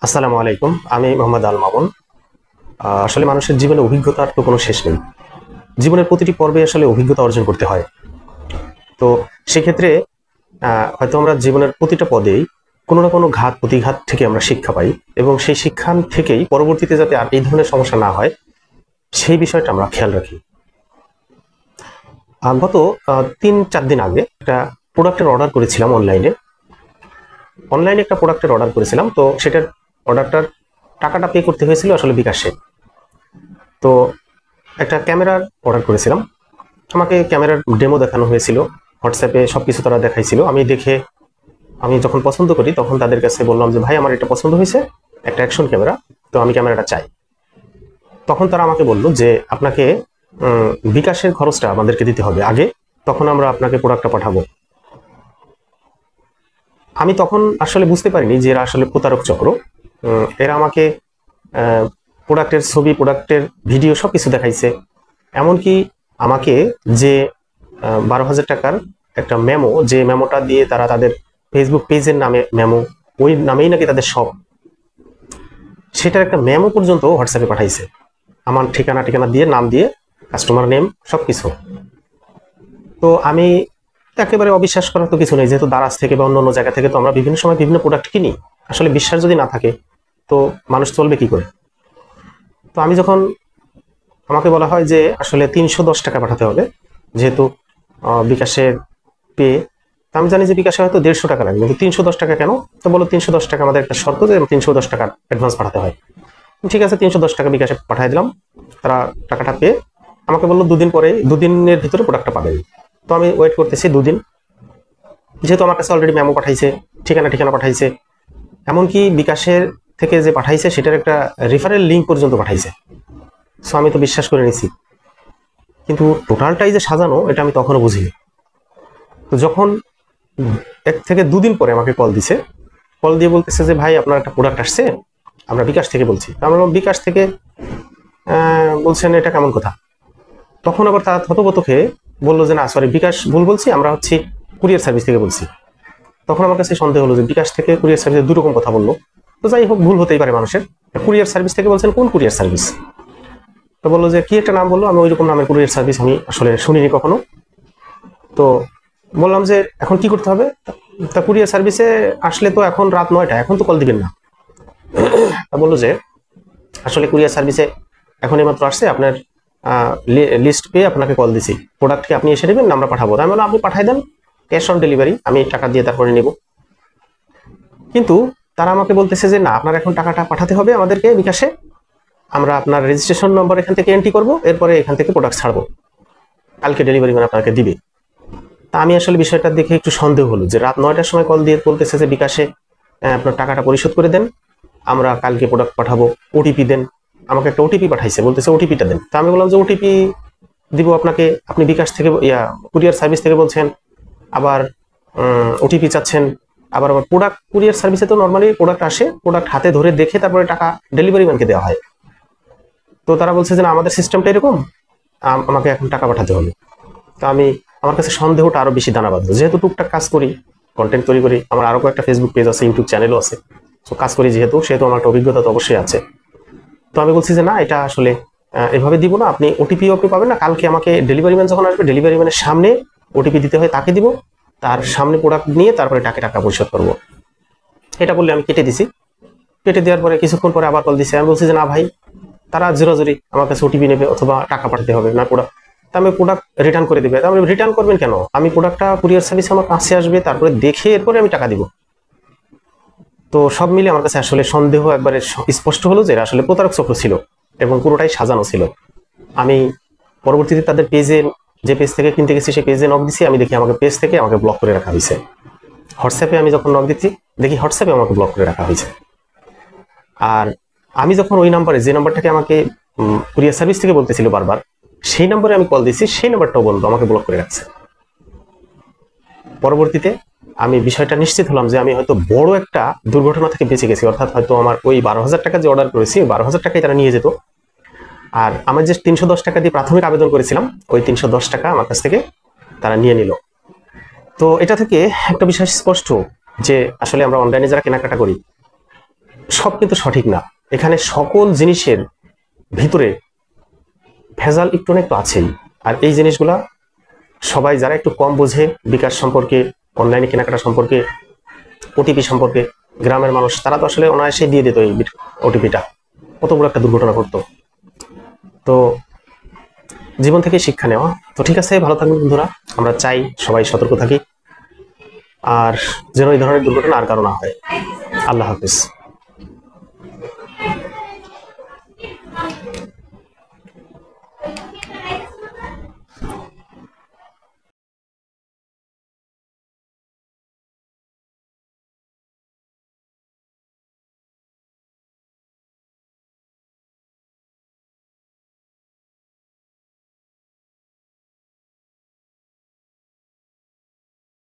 আসসালামু আলাইকুম। আমি মোহাম্মদ আল মামুন। আসলে মানুষের জীবনে অভিজ্ঞতার তো কোনো শেষ নেই। জীবনের প্রতিটি পর্বে আসলে অভিজ্ঞতা অর্জন করতে হয়। তো সেক্ষেত্রে হয়তো আমরা জীবনের প্রতিটা পদেই কোনো না কোনো ঘাত প্রতিঘাত থেকে আমরা শিক্ষা পাই, এবং সেই শিক্ষা থেকেই পরবর্তীতে যাতে আর এই ধরনের সমস্যা না হয় সেই বিষয়টা আমরা খেয়াল রাখি। গত 3-4 দিন আগে একটা প্রোডাক্টের অর্ডার করেছিলাম অনলাইনে একটা প্রোডাক্টের অর্ডার করেছিলাম। তো সেটার অর্ডারটার টাকাটা পে করতে হয়েছিল আসলে বিকাশে। তো একটা ক্যামেরার অর্ডার করেছিলাম। আমাকে ক্যামেরার ডেমো দেখানো হয়েছিল, হোয়াটসঅ্যাপে সবকিছু তারা দেখাইছিল। আমি যখন পছন্দ করি তখন তাদের কাছে বললাম যে ভাই আমার এটা পছন্দ হয়েছে, একটা অ্যাকশন ক্যামেরা, তো আমি ক্যামেরাটা চাই। তখন তারা আমাকে বলল যে আপনাকে বিকাশের খরচটা আমাদেরকে দিতে হবে আগে, তখন আমরা আপনাকে প্রোডাক্টটা পাঠাবো। আমি তখন আসলে বুঝতে পারিনি যে এরা আসলে প্রতারক চক্র। এরা আমাকে প্রোডাক্টের ছবি, প্রোডাক্টের ভিডিও সবকিছু দেখাইছে। এমনকি আমাকে যে 12,000 টাকার একটা মেমো, যে মেমোটা দিয়ে তারা তাদের ফেসবুক পেজের নামে মেমো, ওই নামেই নাকি তাদের সব, সেটার একটা মেমো পর্যন্ত হোয়াটসঅ্যাপে পাঠাইছে আমার ঠিকানা দিয়ে, নাম দিয়ে, কাস্টমার নেম সবকিছু। তো আমি একেবারে অবিশ্বাস করার তো কিছু নেই, যেহেতু দারাজ থেকে বা অন্য জায়গা থেকে তো আমরা বিভিন্ন সময় বিভিন্ন প্রোডাক্ট কিনি। আসলে বিশ্বাস যদি না থাকে তো মানুষ চলবে কি করে? তো আমি যখন, আমাকে বলা হয় যে আসলে 310 টাকা পাঠাতে হবে, যেহেতু বিকাশের পে। আমি জানি যে বিকাশে হয়তো 150 টাকা লাগবে, কিন্তু 310 টাকা কেন? তো বলো 310 টাকা আমাদের একটা শর্ত, যে 310 টাকা অ্যাডভান্স পাঠাতে হয়। ঠিক আছে, 310 টাকা বিকাশে পাঠিয়ে দিলাম। তারা টাকাটা পেয়ে আমাকে বললো 2 দিন পরে, 2 দিনের ভিতরে প্রোডাক্টটা পাবেন। তো আমি ওয়েট করতেছি 2 দিন। যেহেতু আমার কাছে অলরেডি মেমো পাঠাইছে, ঠিকানা পাঠাইছে, এমনকি বিকাশের থেকে যে পাঠাইছে সেটার একটা রেফারেল লিঙ্ক পর্যন্ত পাঠাইছে। সো আমি তো বিশ্বাস করে নিছি, কিন্তু টোটালটাই যে সাজানো এটা আমি তখনও বুঝিনি। তো যখন 1 থেকে 2 দিন পরে আমাকে কল দিয়ে বলতেছে যে ভাই আপনার একটা প্রোডাক্ট আসছে, আমরা বিকাশ থেকে বলছি। আমরা বিকাশ থেকে বলছেন, এটা কেমন কথা? তখন আবার তারা থতবত খেয়ে বললো যে না সরি, বিকাশ ভুল বলছি, আমরা হচ্ছে কুরিয়ার সার্ভিস থেকে বলছি। তখন আমার কাছে সন্দেহ হলো যে বিকাশ থেকে কুরিয়ার সার্ভিসে দুরকম কথা বললো। তো যাই হোক, ভুল হতেই পারে মানুষের। কুরিয়ার সার্ভিস থেকে বলছেন, কোন কুরিয়ার সার্ভিস? তো বললো যে কি একটা নাম বললো, আমি ওই রকম নামের কুরিয়ার সার্ভিস আমি আসলে শুনিনি কখনো। তো বললাম যে এখন কি করতে হবে? তা কুরিয়ার সার্ভিসে আসলে তো এখন রাত 9টা, এখন তো কল দিবেন না। তা বললো যে আসলে কুরিয়ার সার্ভিসে এখন এইমাত্র আসছে, আপনার লিস্ট পেয়ে আপনাকে কল দিছি, প্রোডাক্ট কি আপনি এসে নেবেন না আমরা পাঠাবো? আমি বললাম আপনি পাঠাই দেন, ক্যাশ অন ডেলিভারি, আমি টাকা দিয়ে তারপরে নেব। কিন্তু তারা আমাকে বলতেছে যে না, আপনার এখন টাকাটা পাঠাতে হবে আমাদেরকে বিকাশে, আমরা আপনার রেজিস্ট্রেশন নম্বর এখান থেকে এন্ট্রি করবো, এরপরে এখান থেকে প্রোডাক্ট ছাড়বো, কালকে ডেলিভারি ম্যান আপনাকে দিবে। তা আমি আসলে বিষয়টা দেখে একটু সন্দেহ হলো যে রাত 9টার সময় কল দিয়ে বলতেছে যে বিকাশে আপনার টাকাটা পরিশোধ করে দেন, আমরা কালকে প্রোডাক্ট পাঠাবো, ওটিপি দেন। আমাকে একটা ওটিপি পাঠাইছে, বলতেছে ওটিপিটা দেন। তা আমি বললাম যে ওটিপি দিব আপনাকে, আপনি বিকাশ থেকে কুরিয়ার সার্ভিস থেকে বলছেন, আবার ওটিপি চাচ্ছেন। আবার প্রোডাক্ট কুরিয়ার সার্ভিসে তো নর্মালি প্রোডাক্ট আসে, প্রোডাক্ট হাতে ধরে দেখে তারপরে টাকা ডেলিভারি ম্যানকে দেওয়া হয়। তো তারা বলছে যে না, আমাদের সিস্টেমটা এরকম, আমাকে এখন টাকা পাঠাতে হবে। তো আমার কাছে সন্দেহটা আরো বেশি দানা বাঁধলো, যেহেতু টুকটাক কাজ করি, কন্টেন্ট তৈরি করি, আমার আরো একটা ফেসবুক পেজ আছে, ইউটিউব চ্যানেলও আছে। তো কাজ করি সেহেতু আমার একটা অভিজ্ঞতা তো অবশ্যই আছে। তো আমি বলছি যে না, এটা আসলে এভাবে দিব না, আপনি ওটিপিও আপনি পাবেন না, কালকে আমাকে ডেলিভারি ম্যান যখন আসবে, ডেলিভারি ম্যানের সামনে ওটিপি দিতে হয় তাকে দিব, তার সামনে প্রোডাক্ট নিয়ে তারপরে টাকা পরিশোধ করবো। এটা বললে আমি কেটে দিছি। কেটে দেওয়ার পরে কিছুক্ষণ পরে আবার কল দিছে। আমি বলছি যে না ভাই, তারা জোরাজোরি আমার কাছে ওটিপি নেবে অথবা টাকা পাঠাতে হবে না প্রোডাক্ট, তা আমি প্রোডাক্ট রিটার্ন করে দেবে। তাহলে রিটার্ন করবেন কেন? আমি প্রোডাক্টটা কুরিয়ার সার্ভিস আমার কাছে আসবে, তারপরে দেখে এরপরে আমি টাকা দিব। তো সব মিলে আমার কাছে আসলে সন্দেহ একবারে স্পষ্ট হলো যে এরা আসলে প্রতারক চক্র ছিল এবং পুরোটাই সাজানো ছিল। আমি পরবর্তীতে তাদের পেজে, যে পেজ থেকে কিনতে গেছি সেই পেজে নক দিছি, আমি দেখি আমাকে পেজ থেকে আমাকে ব্লক করে রাখা হয়েছে। হোয়াটসঅ্যাপে আমি যখন নক দিচ্ছি দেখি হোয়াটসঅ্যাপে আমাকে ব্লক করে রাখা হয়েছে। আর আমি যখন ওই নাম্বারে, যে নাম্বারটাকে আমাকে কুরিয়ার সার্ভিস থেকে বলতেছিল বারবার, সেই নাম্বারে আমি কল দিচ্ছি, সেই নাম্বারটাও বন্ধ, আমাকে ব্লক করে রাখছে। পরবর্তীতে আমি বিষয়টা নিশ্চিত হলাম যে আমি হয়তো বড় একটা দুর্ঘটনা থেকে বেঁচে গেছি, অর্থাৎ হয়তো আমার ওই 12,000 টাকা যে অর্ডার করেছি, 12,000 টাকাই তারা নিয়ে যেত। আর আমার যে 310 টাকা দিয়ে প্রাথমিক আবেদন করেছিলাম, ওই 310 টাকা আমার কাছ থেকে তারা নিয়ে নিল। তো এটা থেকে একটা বিষয় স্পষ্ট যে আসলে আমরা অনলাইনে যারা কেনাকাটা করি, সব কিন্তু সঠিক না। এখানে সকল জিনিসের ভিতরে ভেজাল একটু না একটু আছেই। আর এই জিনিসগুলা সবাই যারা একটু কম বোঝে বিকাশ সম্পর্কে, অনলাইনে কেনাকাটা সম্পর্কে, ওটিপি সম্পর্কে, গ্রামের মানুষ তারা তো আসলে অনায়াসে দিয়ে দিত এই ওটিপিটা, কত বড় একটা দুর্ঘটনা ঘটতো। তো জীবন থেকে শিক্ষা নেওয়া। তো ঠিক আছে, ভালো থাকবেন বন্ধুরা। আমরা চাই সবাই সতর্ক থাকি আর যেন এই ধরনের দুর্ঘটনা আর কারো না হয়। আল্লাহ হাফিজ।